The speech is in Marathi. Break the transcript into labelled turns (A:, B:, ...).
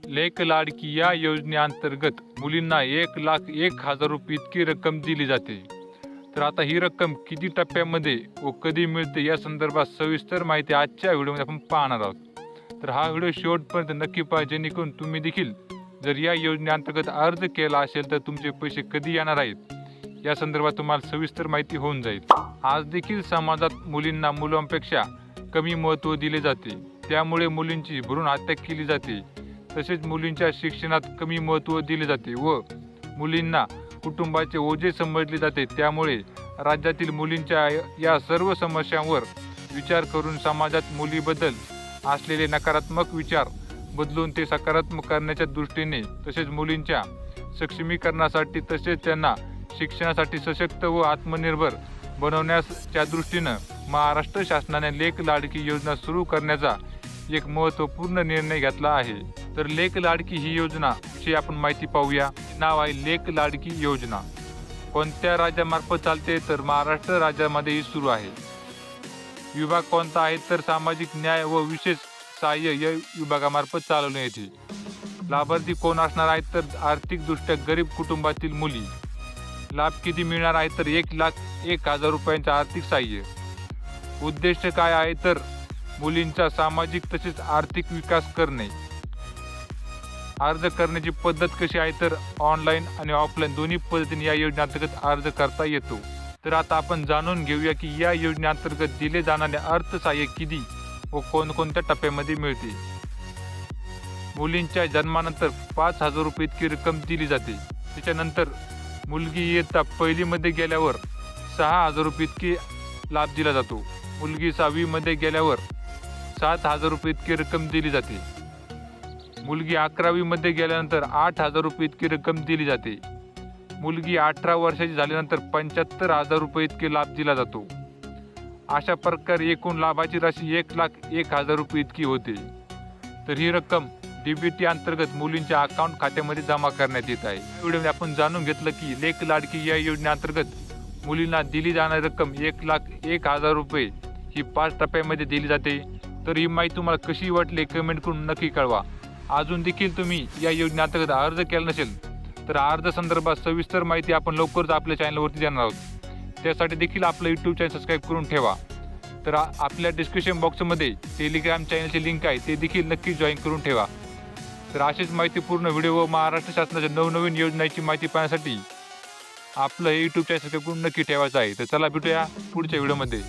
A: लेक लाडकी या योजनेअंतर्गत मुलींना 1,01,000 रुपये इतकी रक्कम दिली जाते। तर आता ही रक्कम किती टप्प्यामध्ये व कधी मिळते या संदर्भात सविस्तर माहिती आजच्या व्हिडिओमध्ये आपण पाहणार आहोत। तर हा व्हिडिओ शेवटपर्यंत नक्की पहा, जेणेकरून तुम्ही देखील जर या योजनेअंतर्गत अर्ज केला असेल तर तुमचे पैसे कधी येणार आहेत या संदर्भात तुम्हाला सविस्तर माहिती होऊन जाईल। आज देखील समाजात मुलींना मुलांपेक्षा कमी महत्त्व दिले जाते, त्यामुळे मुलींची भ्रूण हत्या केली जाते। तसेच मुलींच्या शिक्षणात कमी महत्त्व दिले जाते व मुलींना कुटुंबाचे ओझे समजले जाते। त्यामुळे राज्यातील मुलींच्या या सर्व समस्यांवर विचार करून समाजात मुलीबद्दल असलेले नकारात्मक विचार बदलून ते सकारात्मक करण्याच्या दृष्टीने, तसेच मुलींच्या सक्षमीकरणासाठी तसेच त्यांना शिक्षणासाठी सशक्त व आत्मनिर्भर बनवण्याच्या दृष्टीने महाराष्ट्र शासनाने लेक लाडकी योजना सुरू करण्याचा एक महत्त्वपूर्ण निर्णय घेतला आहे। तर लेक लाडकी ही योजना विषयी आपण माहिती पाहूया। नाव आहे लेक लाडकी योजना। कोणत्या राज्यामार्फत चालते तर महाराष्ट्र राज्यामध्ये ही सुरू आहे। विभाग कोणता आहे तर सामाजिक न्याय व विशेष सहाय्य या विभागामार्फत चालवण्यात येते। लाभार्थी कोण असणार आहेत तर आर्थिकदृष्ट्या गरीब कुटुंबातील मुली। लाभ किती मिळणार आहे तर 1,01,000 रुपयांचे आर्थिक सहाय्य। उद्देश काय आहे तर मुलींचा सामाजिक तसेच आर्थिक विकास करणे। अर्ज करण्याची पद्धत कशी आहे तर ऑनलाईन आणि ऑफलाईन दोन्ही पद्धतीने या योजनेअंतर्गत अर्ज करता येतो। तर आता आपण जाणून घेऊया की या योजनेअंतर्गत दिले जाणारे अर्थसहाय्य किती व कोणकोणत्या टप्प्यामध्ये मिळते। मुलींच्या जन्मानंतर 5,000 रुपये इतकी रक्कम दिली जाते। त्याच्यानंतर मुलगी इयत्ता पहिलीमध्ये गेल्यावर 6,000 रुपये इतकी लाभ दिला जातो। मुलगी 6वी मध्ये गेल्यावर 7,000 रुपये इतकी रक्कम दिली जाते। मुलगी 11वी मध्ये गेल्यानंतर 8,000 रुपये इतकी रक्कम दिली जाते। मुलगी 18 वर्षाची झाल्यानंतर 75,000 रुपये इतके लाभ दिला जातो। अशा प्रकारे एकूण लाभाची राशी 1,01,000 रुपये इतकी होते। तर ही रक्कम डीबीटी अंतर्गत मुलींच्या अकाउंट खात्यामध्ये जमा करण्यात येत आहे। या व्हिडिओमध्ये आपण जाणून घेतलं की लेक लाडकी या योजनेअंतर्गत मुलींना दिली जाणारी रक्कम 1,01,000 रुपये ही 5 टप्प्यामध्ये दिली जाते। तर ही माहिती तुम्हाला कशी वाटली कमेंट करून नक्की कळवा। अजून देखील तुम्ही या योजनेअंतर्गत अर्ज केला नसेल तर अर्ज संदर्भात सविस्तर माहिती आपण लवकरच आपल्या चॅनलवरती देणार आहोत। त्यासाठी देखील आपलं यूट्यूब चॅनल सबस्क्राईब करून ठेवा। तर आपल्या डिस्क्रिप्शन बॉक्समध्ये टेलिग्राम चॅनलची लिंक आहे, ते देखील नक्की जॉईन करून ठेवा। तर अशीच माहितीपूर्ण व्हिडिओ व महाराष्ट्र शासनाच्या नवनवीन योजनांची माहिती पाहण्यासाठी आपलं हे यूट्यूब चॅनल सबस्क्राईब करून नक्की ठेवायचं आहे। तर चला भेटूया पुढच्या व्हिडिओमध्ये।